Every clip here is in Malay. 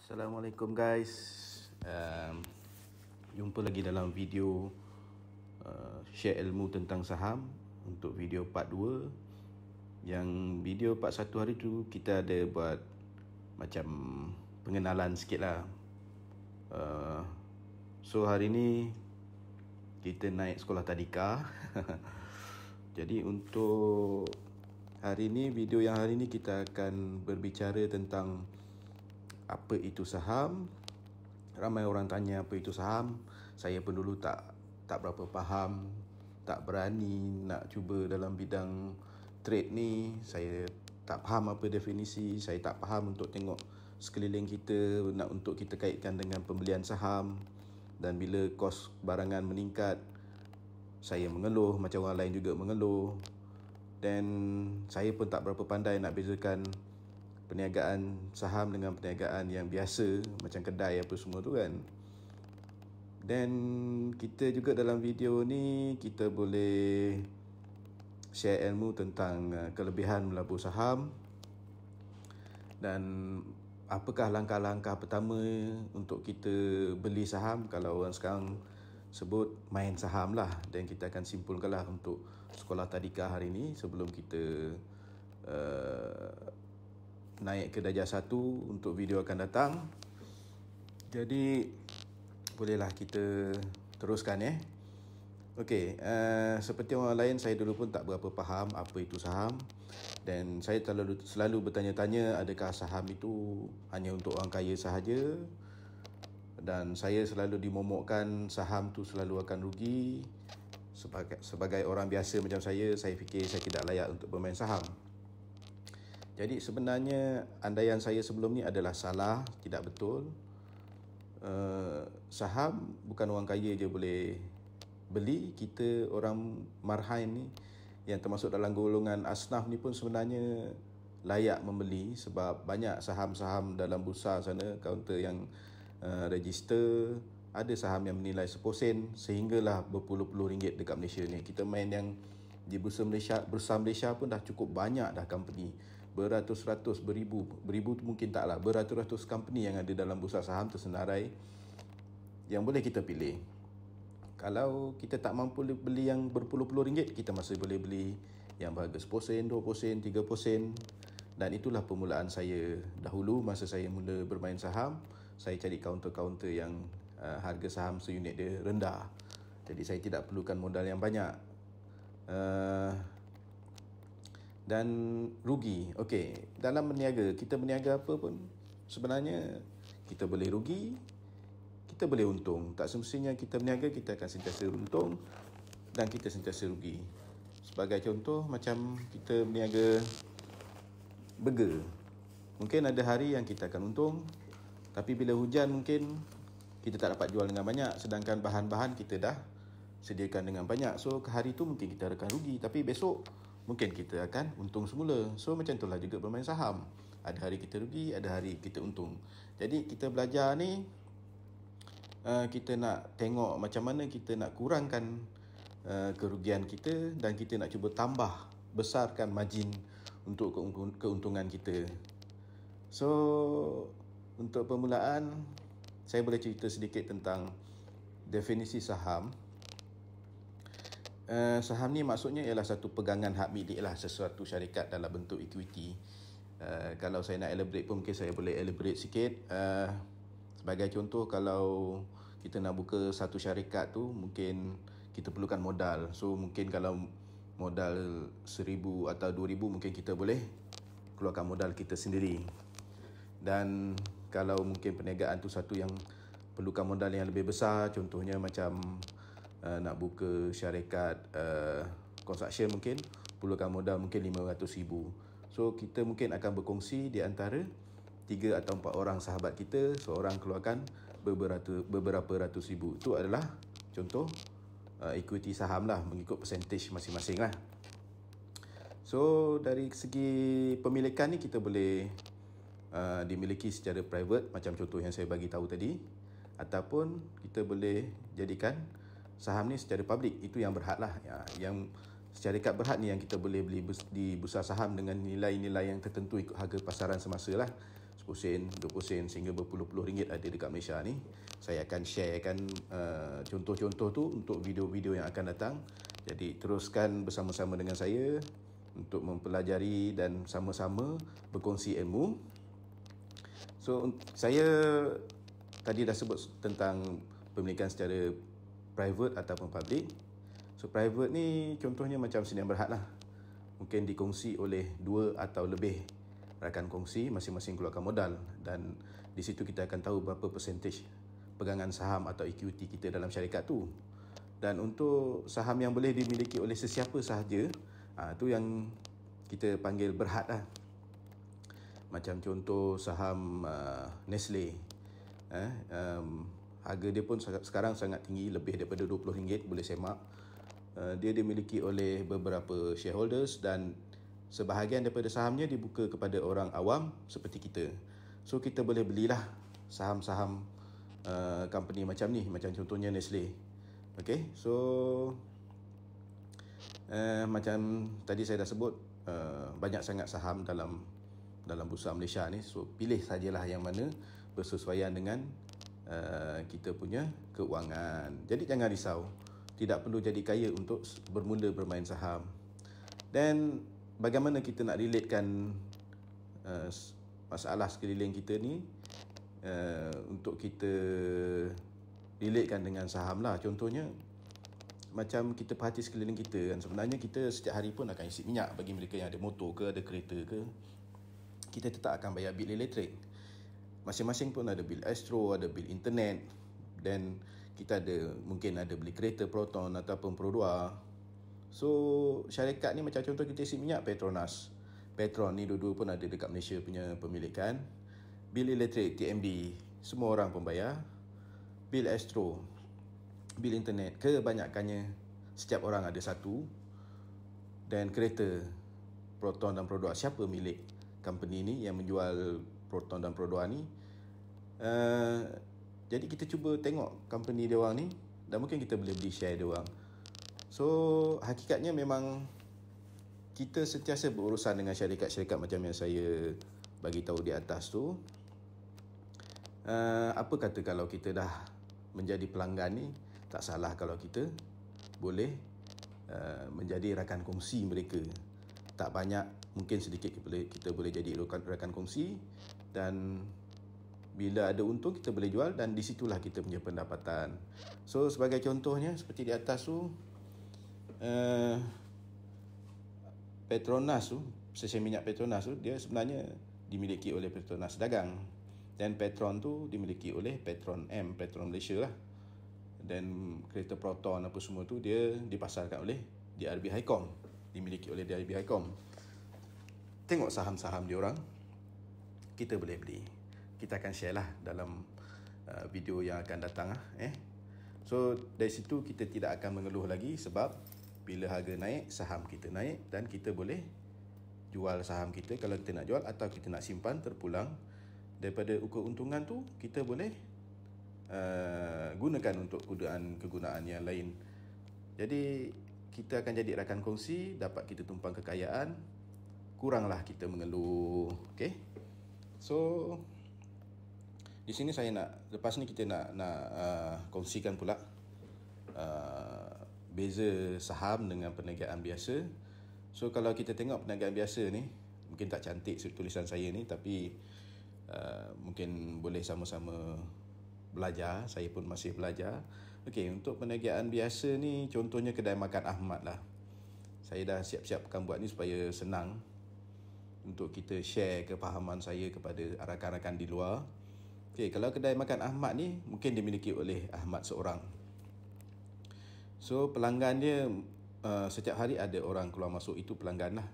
Assalamualaikum guys. Jumpa lagi dalam video share ilmu tentang saham untuk video part 2. Yang video part 1 hari tu kita ada buat macam pengenalan sikit lah. So hari ni kita naik sekolah tadika. Jadi untuk hari ni, video yang hari ni kita akan berbicara tentang apa itu saham. Ramai orang tanya apa itu saham. Saya pun dulu tak berapa faham, tak berani nak cuba dalam bidang trade ni. Saya tak faham apa definisi, saya tak faham untuk tengok sekeliling kita, untuk kita kaitkan dengan pembelian saham. Dan bila kos barangan meningkat, saya mengeluh macam orang lain juga mengeluh. Dan saya pun tak berapa pandai nak bezakan perniagaan saham dengan perniagaan yang biasa macam kedai apa semua tu kan. Dan kita juga dalam video ni kita boleh share ilmu tentang kelebihan melabur saham dan apakah langkah-langkah pertama untuk kita beli saham. Kalau orang sekarang sebut main saham lah. Dan kita akan simpulkanlah untuk sekolah tadika hari ni sebelum kita naik ke darjah 1 untuk video akan datang. Jadi bolehlah kita teruskan Okey, seperti orang lain, saya dulu pun tak berapa faham apa itu saham. Dan saya selalu bertanya-tanya adakah saham itu hanya untuk orang kaya sahaja. Dan saya selalu dimomokkan saham tu selalu akan rugi. Sebagai orang biasa macam saya fikir saya tidak layak untuk bermain saham. Jadi sebenarnya andaian saya sebelum ni adalah salah, tidak betul. Saham bukan orang kaya je boleh beli. Kita orang marhain ni yang termasuk dalam golongan asnaf ni pun sebenarnya layak membeli. Sebab banyak saham-saham dalam bursa sana, kaunter yang register, ada saham yang bernilai 10 sen sehinggalah berpuluh-puluh ringgit dekat Malaysia ni. Kita main yang di bursa Malaysia pun dah cukup banyak dah company, beratus-ratus, beribu tu mungkin tak lah, beratus-ratus company yang ada dalam bursa saham tersenarai yang boleh kita pilih. Kalau kita tak mampu beli yang berpuluh-puluh ringgit, kita masih boleh beli yang berharga 10 sen, 20 sen, 30 sen. Dan itulah permulaan saya dahulu masa saya mula bermain saham. Saya cari kaunter-kaunter yang harga saham seunit dia rendah. Jadi saya tidak perlukan modal yang banyak. Dan rugi. Okey, dalam berniaga, kita berniaga apa pun sebenarnya kita boleh rugi, kita boleh untung. Tak semestinya kita berniaga kita akan sentiasa untung dan kita sentiasa rugi. Sebagai contoh, macam kita berniaga burger, mungkin ada hari yang kita akan untung, tapi bila hujan mungkin kita tak dapat jual dengan banyak, sedangkan bahan-bahan kita dah sediakan dengan banyak. So hari tu mungkin kita akan rugi, tapi besok mungkin kita akan untung semula. So macam itulah juga bermain saham. Ada hari kita rugi, ada hari kita untung. Jadi kita belajar ni, kita nak tengok macam mana kita nak kurangkan kerugian kita dan kita nak cuba tambah, besarkan margin untuk keuntungan kita. So untuk permulaan, saya boleh cerita sedikit tentang definisi saham. Saham ni maksudnya ialah satu pegangan hak milik lah, sesuatu syarikat dalam bentuk equity. Kalau saya nak elaborate pun mungkin saya boleh elaborate sikit. Sebagai contoh, kalau kita nak buka satu syarikat tu, mungkin kita perlukan modal. So mungkin kalau modal 1,000 atau 2,000, mungkin kita boleh keluarkan modal kita sendiri. Dan kalau mungkin perniagaan tu satu yang perlukan modal yang lebih besar, contohnya macam nak buka syarikat construction, mungkin perlukan modal mungkin 500,000. So kita mungkin akan berkongsi di antara 3 atau 4 orang sahabat kita, seorang keluarkan beberapa ratus ribu. Itu adalah contoh equity saham lah, mengikut percentage masing-masing lah. So dari segi pemilikan ni kita boleh dimiliki secara private macam contoh yang saya bagi tahu tadi, ataupun kita boleh jadikan saham ni secara public. Itu yang berhad lah. Yang syarikat berhad ni yang kita boleh beli di bursa saham dengan nilai-nilai yang tertentu ikut harga pasaran semasa lah. 10 sen, 20 sen sehingga berpuluh-puluh ringgit ada dekat Malaysia ni. Saya akan sharekan contoh-contoh tu untuk video-video yang akan datang. Jadi teruskan bersama-sama dengan saya untuk mempelajari dan sama-sama berkongsi ilmu. So saya tadi dah sebut tentang pemilikan secara private ataupun public. So private ni contohnya macam Sedia Berhad lah. Mungkin dikongsi oleh 2 atau lebih rakan kongsi, masing-masing keluarkan modal, dan di situ kita akan tahu berapa percentage pegangan saham atau equity kita dalam syarikat tu. Dan untuk saham yang boleh dimiliki oleh sesiapa sahaja, tu yang kita panggil berhad lah. Macam contoh saham Nestle, harga dia pun sekarang sangat tinggi, lebih daripada RM20, boleh semak. Dia dimiliki oleh beberapa shareholders dan sebahagian daripada sahamnya dibuka kepada orang awam seperti kita. So kita boleh belilah saham-saham company macam ni, macam contohnya Nestle. Okay, so macam tadi saya dah sebut, banyak sangat saham dalam bursa Malaysia ni. So pilih sajalah yang mana bersesuaian dengan kita punya keuangan. Jadi jangan risau, tidak perlu jadi kaya untuk bermula bermain saham. Dan bagaimana kita nak relatekan masalah sekeliling kita ni untuk kita relatekan dengan saham lah. Contohnya macam kita perhati sekeliling kita kan, sebenarnya kita setiap hari pun akan isi minyak. Bagi mereka yang ada motor ke, ada kereta ke, kita tetap akan bayar bil elektrik. Masing-masing pun ada bil Astro, ada bil internet, dan kita mungkin ada beli kereta Proton ataupun Pro 2. So syarikat ni macam contoh kita isi minyak Petronas, Petron ni dua-dua pun ada dekat Malaysia punya pemilikan. Bil elektrik TMD semua orang pun bayar. Bil Astro, bil internet kebanyakannya setiap orang ada satu. Dan kereta Proton dan Pro 2, siapa milik company ni yang menjual Proton dan Pro 2 ni? Jadi kita cuba tengok company dia orang ni, dan mungkin kita boleh beli share dia orang. So hakikatnya memang kita sentiasa berurusan dengan syarikat-syarikat macam yang saya bagi tahu di atas tu. Apa kata kalau kita dah menjadi pelanggan ni, tak salah kalau kita boleh menjadi rakan kongsi mereka. Tak banyak, mungkin sedikit kita boleh jadi rakan kongsi, dan bila ada untung kita boleh jual, dan di situlah kita punya pendapatan. So sebagai contohnya seperti di atas tu, Petronas tu, stesen minyak Petronas tu, dia sebenarnya dimiliki oleh Petronas Dagang, dan Petron tu dimiliki oleh Petron Petron Malaysia lah. Dan kereta Proton apa semua tu dia dipasarkan oleh DRB Highcom, dimiliki oleh DRB Highcom. Tengok saham-saham dia orang, kita boleh beli. Kita akan share lah dalam video yang akan datang lah. So dari situ kita tidak akan mengeluh lagi, sebab bila harga naik, saham kita naik, dan kita boleh jual saham kita kalau kita nak jual, atau kita nak simpan terpulang. Daripada keuntungan tu kita boleh gunakan untuk kegunaan yang lain. Jadi kita akan jadi rakan kongsi, dapat kita tumpang kekayaan, kuranglah kita mengeluh. Okay, so di sini saya lepas ni kita nak kongsikan pula beza saham dengan perniagaan biasa. So kalau kita tengok perniagaan biasa ni, mungkin tak cantik tulisan saya ni, tapi mungkin boleh sama-sama belajar. Saya pun masih belajar. Okey, untuk perniagaan biasa ni contohnya kedai makan Ahmad lah. Saya dah siap-siap akan buat ni supaya senang untuk kita share kefahaman saya kepada rakan-rakan di luar. Okey, kalau kedai makan Ahmad ni mungkin dimiliki oleh Ahmad seorang. So pelanggan dia setiap hari ada orang keluar masuk, itu pelanggan lah.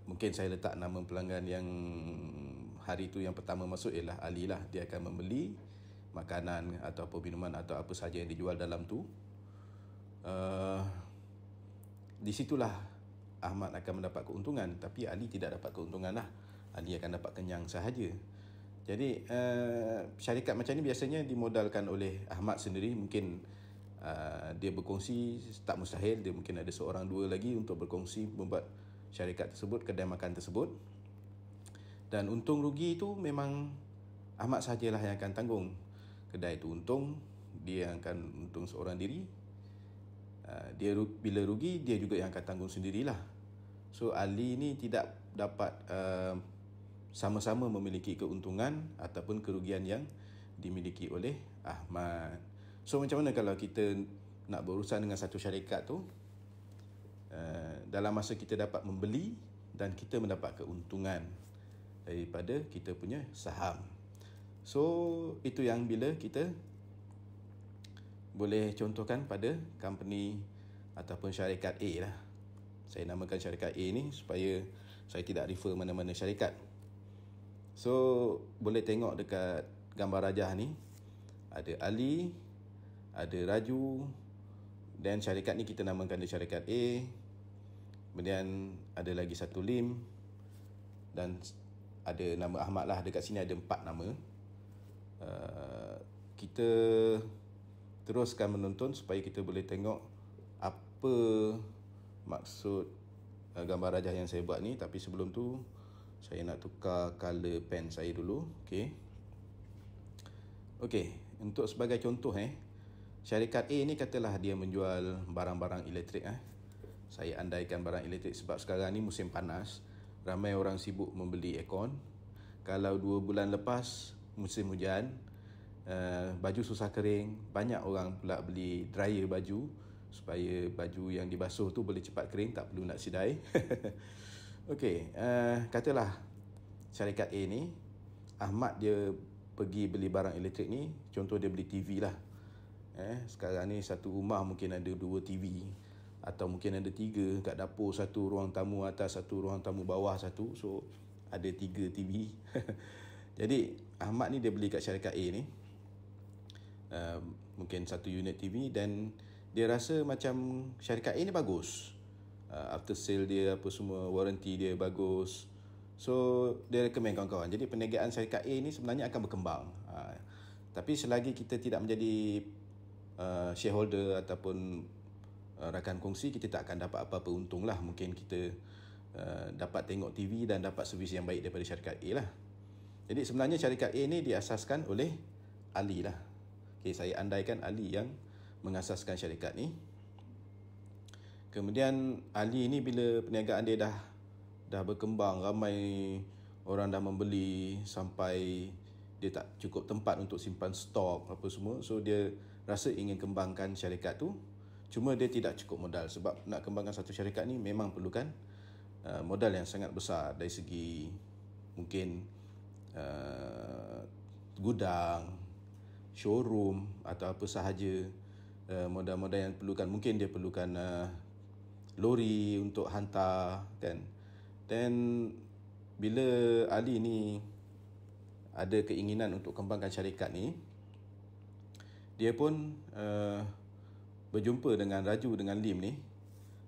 Mungkin saya letak nama pelanggan yang hari tu yang pertama masuk ialah Ali lah. Dia akan membeli makanan ataupun minuman atau apa saja yang dijual dalam tu. Di situlah Ahmad akan mendapat keuntungan, tapi Ali tidak dapat keuntungan lah. Ali akan dapat kenyang sahaja. Jadi syarikat macam ni biasanya dimodalkan oleh Ahmad sendiri. Mungkin dia berkongsi, tak mustahil dia mungkin ada seorang dua lagi untuk berkongsi membuat syarikat tersebut, kedai makan tersebut. Dan untung rugi itu memang Ahmad sajalah yang akan tanggung. Kedai itu untung, dia akan untung seorang diri. Bila rugi, dia juga yang akan tanggung sendirilah. So Ali ni tidak dapat sama-sama memiliki keuntungan ataupun kerugian yang dimiliki oleh Ahmad. So macam mana kalau kita nak berurusan dengan satu syarikat tu, dalam masa kita dapat membeli dan kita mendapat keuntungan daripada kita punya saham. So itu yang bila kita boleh contohkan pada company ataupun syarikat A lah. Saya namakan syarikat A ni supaya saya tidak refer mana-mana syarikat. So boleh tengok dekat gambar rajah ni, ada Ali, ada Raju, dan syarikat ni kita namakan dia syarikat A. Kemudian ada lagi satu Lim, dan ada nama Ahmad lah. Dekat sini ada 4 nama. Kita teruskan menonton supaya kita boleh tengok apa maksud gambar rajah yang saya buat ni. Tapi sebelum tu saya nak tukar color pen saya dulu. Okey, untuk sebagai contoh syarikat A ni katalah dia menjual barang-barang elektrik. Saya andaikan barang elektrik sebab sekarang ni musim panas, ramai orang sibuk membeli aircon. Kalau 2 bulan lepas musim hujan, baju susah kering, banyak orang pula beli dryer baju supaya baju yang dibasuh tu boleh cepat kering, tak perlu nak sidai. Okey, katalah syarikat A ni, Ahmad dia pergi beli barang elektrik ni, contoh dia beli TV lah. Sekarang ni satu rumah mungkin ada 2 TV, atau mungkin ada 3 kat dapur, satu ruang tamu atas, satu ruang tamu bawah satu. So ada 3 TV. Jadi Ahmad ni dia beli kat syarikat A ni, mungkin 1 unit TV, dan dia rasa macam syarikat A ni bagus. After sale dia apa semua, warranty dia bagus. So dia recommend kawan-kawan. Jadi perniagaan syarikat A ni sebenarnya akan berkembang. Tapi selagi kita tidak menjadi shareholder ataupun rakan kongsi, kita tak akan dapat apa-apa untung lah. Mungkin kita dapat tengok TV dan dapat servis yang baik daripada syarikat A lah. Jadi sebenarnya syarikat A ni diasaskan oleh Ali lah. Saya andaikan Ali yang mengasaskan syarikat ni. Kemudian Ali ni bila perniagaan dia dah berkembang, ramai orang dah membeli sampai dia tak cukup tempat untuk simpan stok apa semua. So dia rasa ingin kembangkan syarikat tu. Cuma dia tidak cukup modal, sebab nak kembangkan satu syarikat ni memang perlukan modal yang sangat besar dari segi mungkin gudang, showroom atau apa sahaja modal-modal yang perlukan. Mungkin dia perlukan lori untuk hantar kan. Dan bila Ali ni ada keinginan untuk kembangkan syarikat ni, dia pun berjumpa dengan Raju dengan Lim ni.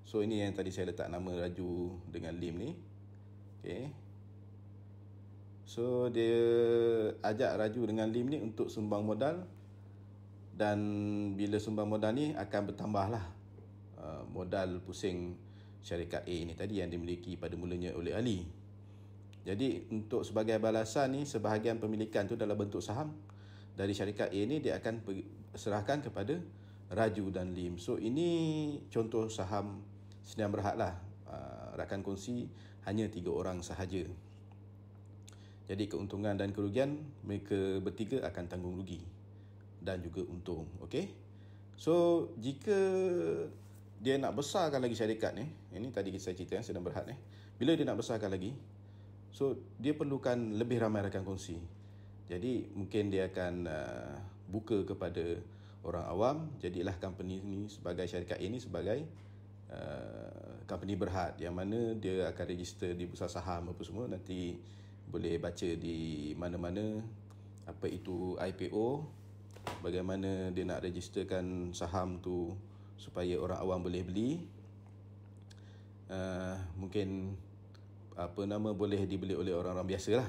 So ini yang tadi saya letak nama Raju dengan Lim ni. So dia ajak Raju dengan Lim ni untuk sumbang modal. Dan bila sumbang modal ni akan bertambah lah modal pusing syarikat A ni tadi yang dimiliki pada mulanya oleh Ali. Jadi untuk sebagai balasan ni, sebahagian pemilikan tu dalam bentuk saham dari syarikat A ni dia akan serahkan kepada Raju dan Lim. So ini contoh saham Sdn Bhd lah. Rakan kongsi hanya 3 orang sahaja. Jadi keuntungan dan kerugian mereka bertiga akan tanggung rugi dan juga untung. So jika dia nak besarkan lagi syarikat ni, ini tadi saya cerita Sdn Bhd ni, bila dia nak besarkan lagi, so dia perlukan lebih ramai rakan kongsi. Jadi mungkin dia akan buka kepada orang awam. Jadilah company ni sebagai syarikat ini sebagai company berhad, yang mana dia akan register di bursa saham apa semua. Nanti boleh baca di mana-mana apa itu IPO, bagaimana dia nak registerkan saham tu supaya orang awam boleh beli. Mungkin boleh dibeli oleh orang-orang biasa lah.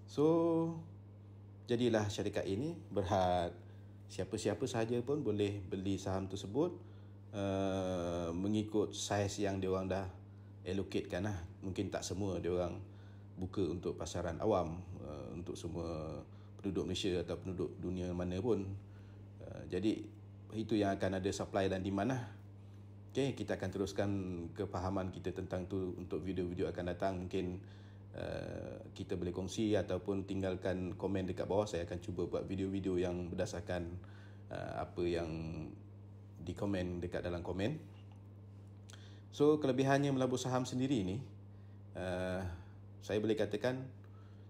So jadilah syarikat ini berhad. Siapa-siapa sahaja pun boleh beli saham tersebut mengikut saiz yang diorang dah allocatekan lah. Mungkin tak semua diorang buka untuk pasaran awam, untuk semua penduduk Malaysia atau penduduk dunia mana pun. Jadi itu yang akan ada supply dan demand lah. Okay, kita akan teruskan kefahaman kita tentang tu untuk video-video akan datang. Mungkin kita boleh kongsi ataupun tinggalkan komen dekat bawah. Saya akan cuba buat video-video yang berdasarkan apa yang dikomen dekat dalam komen. So, kelebihannya melabur saham sendiri ni, saya boleh katakan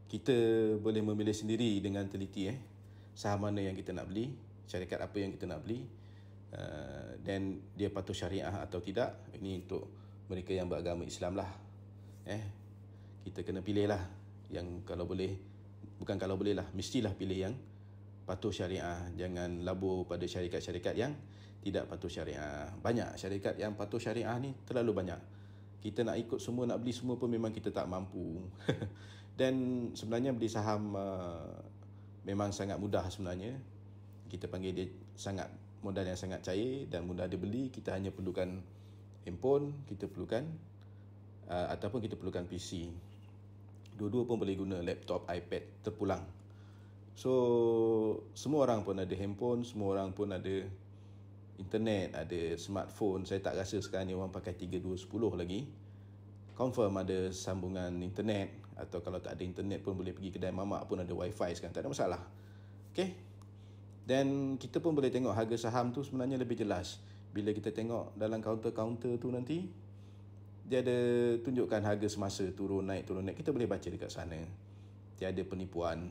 kita boleh memilih sendiri dengan teliti saham mana yang kita nak beli, syarikat apa yang kita nak beli, dan dia patuh syariah atau tidak. Ini untuk mereka yang beragama Islam lah. Kita kena pilih lah yang kalau boleh, bukan kalau boleh lah, mestilah pilih yang patuh syariah. Jangan labur pada syarikat-syarikat yang tidak patuh syariah. Banyak syarikat yang patuh syariah ni, terlalu banyak. Kita nak ikut semua, nak beli semua pun memang kita tak mampu. Dan sebenarnya beli saham memang sangat mudah sebenarnya. Kita panggil dia modal yang sangat cair dan mudah dibeli. Kita hanya perlukan handphone, kita perlukan ataupun kita perlukan PC. Dua-dua pun boleh guna laptop, iPad, terpulang. So, semua orang pun ada handphone, semua orang pun ada internet, ada smartphone. Saya tak rasa sekarang ni orang pakai 3210 lagi. Confirm ada sambungan internet, atau kalau tak ada internet pun boleh pergi kedai mamak pun ada wifi sekarang, tak ada masalah. Okay. Dan kita pun boleh tengok harga saham tu sebenarnya lebih jelas. Bila kita tengok dalam kaunter-kaunter tu nanti, dia ada tunjukkan harga semasa turun naik. Kita boleh baca dekat sana. Tiada penipuan.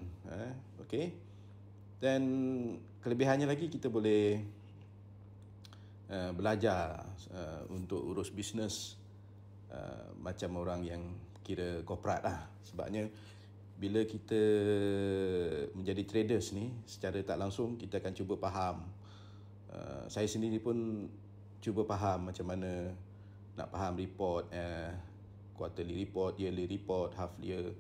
Okay. Dan kelebihannya lagi, kita boleh belajar untuk urus bisnes macam orang yang kira korporat lah. Sebabnya bila kita menjadi traders ni, secara tak langsung kita akan cuba faham. Saya sendiri pun cuba faham macam mana nak faham report, quarterly report, yearly report, half year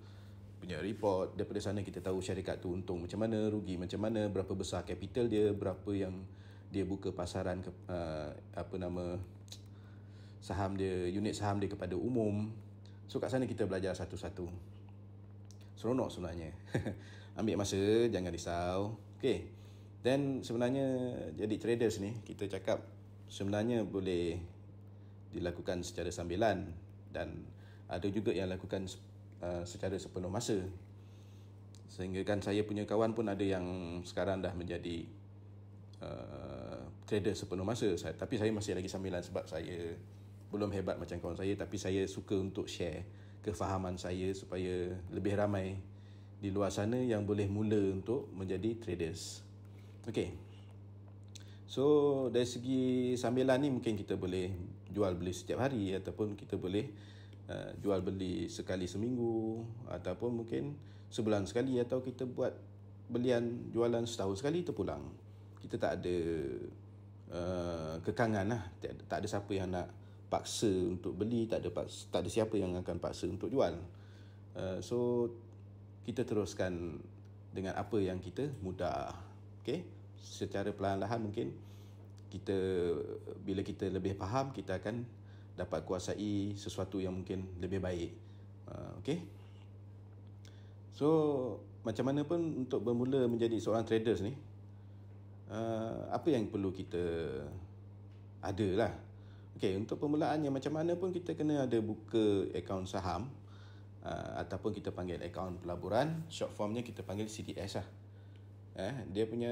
punya report. Daripada sana kita tahu syarikat tu untung macam mana, rugi macam mana, berapa besar capital dia, berapa yang dia buka pasaran saham dia, unit saham dia kepada umum. So kat sana kita belajar satu-satu. Seronok sebenarnya. Ambil masa, jangan risau. Okay. Dan sebenarnya jadi traders ni, kita cakap sebenarnya boleh dilakukan secara sambilan, dan ada juga yang lakukan secara sepenuh masa. Sehingga kan saya punya kawan pun ada yang sekarang dah menjadi trader sepenuh masa. Tapi saya masih lagi sambilan sebab saya belum hebat macam kawan saya. Tapi saya suka untuk share kefahaman saya supaya lebih ramai di luar sana yang boleh mula untuk menjadi traders. Okay. So dari segi sambilan ni, mungkin kita boleh jual beli setiap hari, ataupun kita boleh jual beli sekali seminggu, ataupun mungkin sebulan sekali, atau kita buat belian jualan setahun sekali terpulang. Kita tak ada kekangan lah. Tak ada siapa yang nak paksa untuk beli, tak ada siapa yang akan paksa untuk jual. So kita teruskan dengan apa yang kita mudah. Okay? Secara perlahan-lahan mungkin bila kita lebih faham, kita akan dapat kuasai sesuatu yang mungkin lebih baik. Okay? So macam mana pun untuk bermula menjadi seorang traders ni, apa yang perlu kita ada lah. Okay, untuk permulaannya macam mana pun kita kena ada buka akaun saham, ataupun kita panggil akaun pelaburan. Short formnya kita panggil CDS lah. Dia punya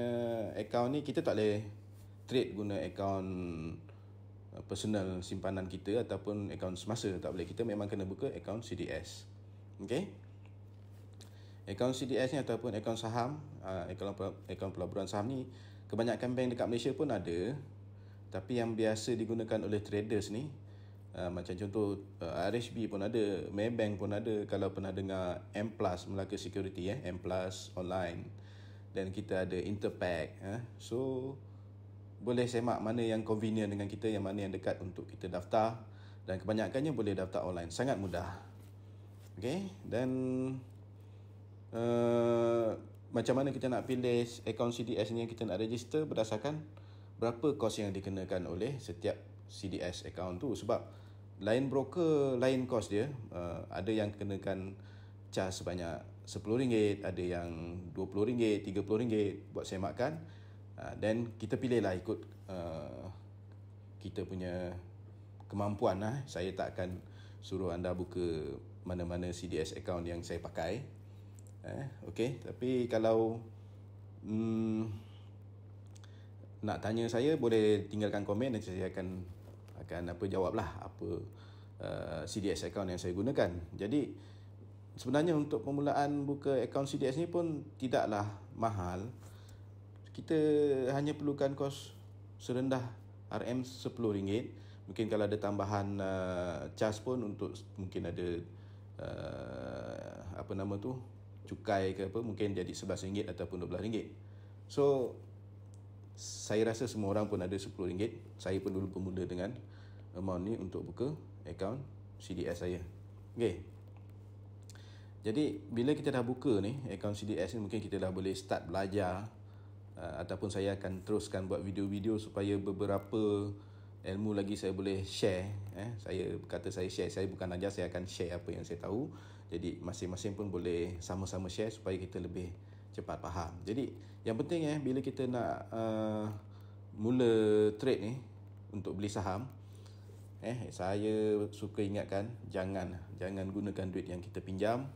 akaun ni kita tak boleh trade guna akaun personal simpanan kita ataupun akaun semasa, tak boleh. Kita memang kena buka akaun CDS. Okay. Akaun CDS ni ataupun akaun saham, akaun pelaburan saham ni, kebanyakan bank dekat Malaysia pun ada. Tapi yang biasa digunakan oleh traders ni, macam contoh RHB pun ada, Maybank pun ada. Kalau pernah dengar M+, Melaka Security, M+ online. Dan kita ada Interpack. So boleh semak mana yang convenient dengan kita, yang mana yang dekat untuk kita daftar. Dan kebanyakannya boleh daftar online, sangat mudah. Okay. Dan macam mana kita nak pilih akaun CDS ni yang kita nak register, berdasarkan berapa kos yang dikenakan oleh setiap CDS akaun tu. Sebab lain broker, lain kos dia. Ada yang kenakan cas sebanyak RM10, ada yang RM20, RM30 buat sewa makan. Dan kita pilihlah ikut kita punya kemampuan lah. Saya tak akan suruh anda buka mana-mana CDS account yang saya pakai. Okey, tapi kalau nak tanya saya, boleh tinggalkan komen dan saya akan jawablah apa CDS account yang saya gunakan. Jadi sebenarnya untuk permulaan buka akaun CDS ni pun tidaklah mahal. Kita hanya perlukan kos serendah RM10. Mungkin kalau ada tambahan cas pun untuk mungkin ada cukai ke apa, mungkin jadi RM11 ataupun RM12. So saya rasa semua orang pun ada RM10. Saya pun dulu bermula dengan amount ni untuk buka akaun CDS saya. Okey. Jadi bila kita dah buka ni akaun CDS ni, mungkin kita dah boleh start belajar, ataupun saya akan teruskan buat video-video supaya beberapa ilmu lagi saya boleh share. Saya share, saya bukan ajar, saya akan share apa yang saya tahu. Jadi masing-masing pun boleh sama-sama share supaya kita lebih cepat faham. Jadi yang penting bila kita nak mula trade ni untuk beli saham, saya suka ingatkan, jangan gunakan duit yang kita pinjam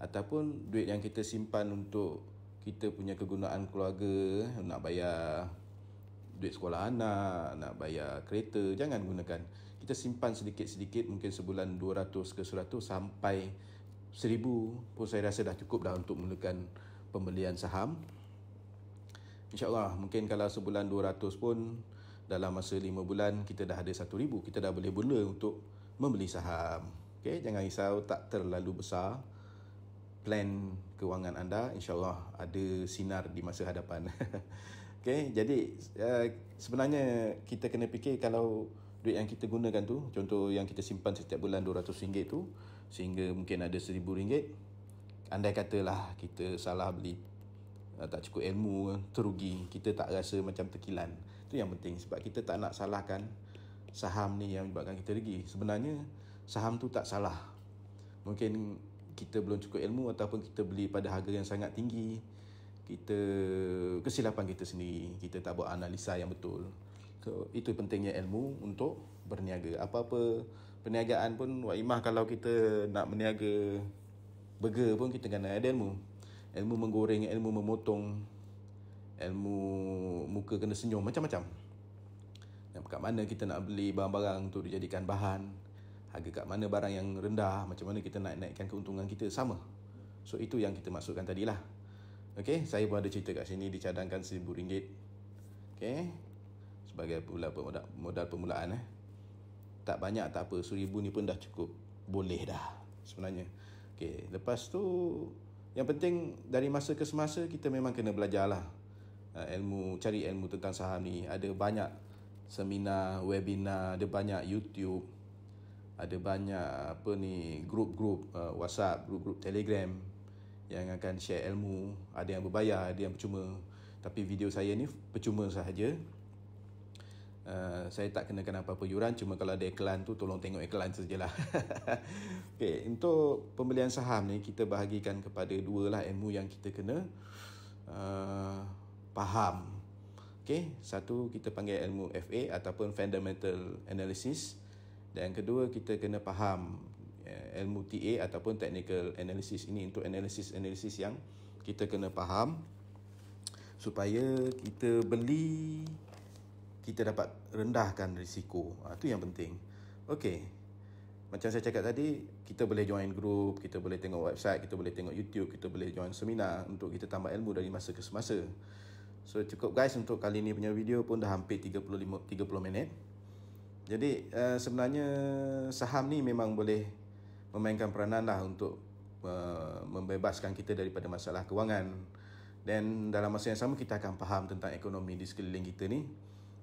ataupun duit yang kita simpan untuk kita punya kegunaan keluarga, nak bayar duit sekolah anak, nak bayar kereta. Jangan gunakan. Kita simpan sedikit-sedikit, mungkin sebulan 200 ke 100 sampai 1000 pun saya rasa dah cukup dah untuk mulakan pembelian saham. InsyaAllah mungkin kalau sebulan 200 pun dalam masa 5 bulan kita dah ada 1000, kita dah boleh mula untuk membeli saham. Okay, jangan risau, tak terlalu besar plan kewangan anda. InsyaAllah ada sinar di masa hadapan. Okay, jadi sebenarnya kita kena fikir, kalau duit yang kita gunakan tu, contoh yang kita simpan setiap bulan RM200 tu, sehingga mungkin ada RM1000, andai katalah kita salah beli, tak cukup ilmu, terugi, kita tak rasa macam terkilan. Itu yang penting, sebab kita tak nak salahkan saham ni yang menyebabkan kita rugi. Sebenarnya saham tu tak salah, mungkin kita belum cukup ilmu ataupun kita beli pada harga yang sangat tinggi. Kesilapan kita sendiri, kita tak buat analisa yang betul. So, itu pentingnya ilmu untuk berniaga. Apa-apa perniagaan pun, Wak kalau kita nak berniaga burger pun kita kena ada ilmu. Ilmu menggoreng, ilmu memotong, ilmu muka kena senyum, macam-macam. Dan kat mana kita nak beli barang-barang untuk dijadikan bahan, harga kat mana barang yang rendah, macam mana kita nak naikkan keuntungan kita, sama. So itu yang kita maksudkan tadilah. Okey, saya pun ada cerita kat sini, dicadangkan RM1000. Okey, sebagai modal permulaan. Tak banyak tak apa, RM1000 ni pun dah cukup, boleh dah sebenarnya. Okey, lepas tu yang penting dari masa ke semasa kita memang kena belajarlah cari ilmu tentang saham ni. Ada banyak seminar, webinar, ada banyak YouTube, ada banyak grup-grup WhatsApp, grup-grup Telegram yang akan share ilmu. Ada yang berbayar, ada yang percuma. Tapi video saya ni percuma sahaja. Saya tak kenakan apa-apa yuran, cuma kalau ada iklan tu tolong tengok iklan sajalah. Okay, untuk pembelian saham ni kita bahagikan kepada dua lah ilmu yang kita kena faham. Okay, satu kita panggil ilmu FA ataupun Fundamental Analysis, dan kedua kita kena faham ilmu TA ataupun Technical Analysis. Ini untuk analisis yang kita kena faham supaya kita beli, kita dapat rendahkan risiko. Itu yang penting. Okey, macam saya cakap tadi, kita boleh join group, kita boleh tengok website, kita boleh tengok YouTube, kita boleh join seminar untuk kita tambah ilmu dari masa ke semasa. So cukup guys, untuk kali ni punya video pun dah hampir 30 minit. Jadi sebenarnya saham ni memang boleh memainkan peranan lah untuk membebaskan kita daripada masalah kewangan. Dan dalam masa yang sama kita akan faham tentang ekonomi di sekeliling kita ni.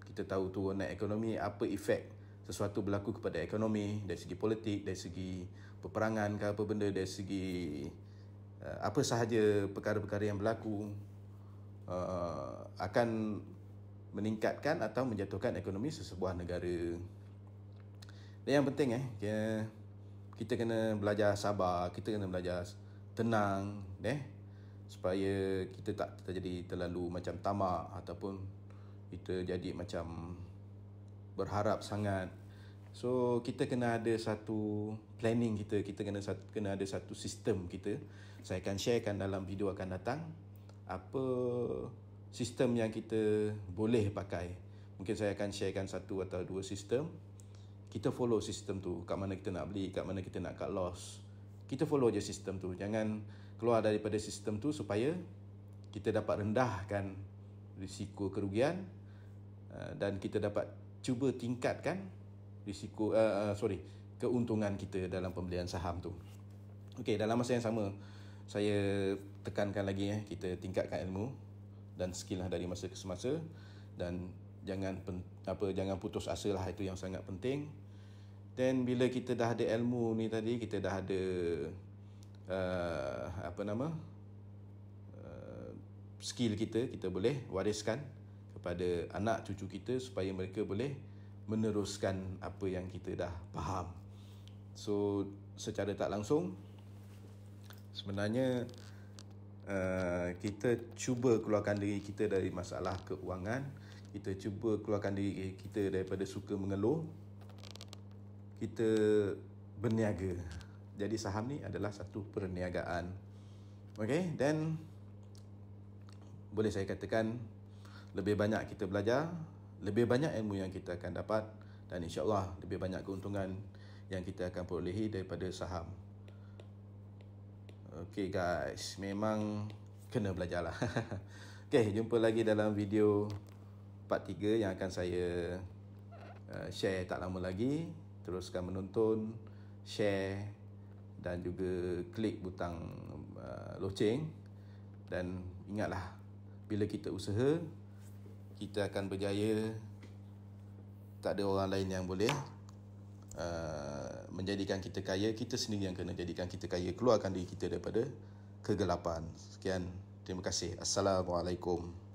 Kita tahu turun naik ekonomi, apa efek sesuatu berlaku kepada ekonomi, dari segi politik, dari segi peperangan ke apa benda, dari segi apa sahaja perkara-perkara yang berlaku akan meningkatkan atau menjatuhkan ekonomi sesebuah negara. Dan yang penting kita kena belajar sabar, kita kena belajar tenang, supaya kita tak terjadi terlalu macam tamak ataupun kita jadi macam berharap sangat. So kita kena ada satu planning kita kena ada satu sistem kita. Saya akan sharekan dalam video akan datang apa sistem yang kita boleh pakai. Mungkin saya akan sharekan satu atau dua sistem. Kita follow sistem tu, kat mana kita nak beli, kat mana kita nak cut loss. Kita follow je sistem tu. Jangan keluar daripada sistem tu supaya kita dapat rendahkan risiko kerugian dan kita dapat cuba tingkatkan risiko keuntungan kita dalam pembelian saham tu. Okey, dalam masa yang sama saya tekankan lagi kita tingkatkan ilmu dan skill dari masa ke semasa, dan jangan putus asa lah, itu yang sangat penting. Dan bila kita dah ada ilmu ni tadi, kita dah ada skill kita boleh wariskan kepada anak cucu kita supaya mereka boleh meneruskan apa yang kita dah faham. So secara tak langsung sebenarnya kita cuba keluarkan diri kita dari masalah keuangan. Kita cuba keluarkan diri kita daripada suka mengeluh. Kita berniaga. Jadi saham ni adalah satu perniagaan. Okay, dan boleh saya katakan lebih banyak kita belajar, lebih banyak ilmu yang kita akan dapat, dan insyaAllah lebih banyak keuntungan yang kita akan perolehi daripada saham. Okay guys, memang kena belajar lah. Okay, jumpa lagi dalam video part 3 yang akan saya share tak lama lagi. Teruskan menonton, share dan juga klik butang loceng. Dan ingatlah, bila kita usaha, kita akan berjaya. Tak ada orang lain yang boleh menjadikan kita kaya. Kita sendiri yang kena jadikan kita kaya. Keluarkan diri kita daripada kegelapan. Sekian, terima kasih. Assalamualaikum.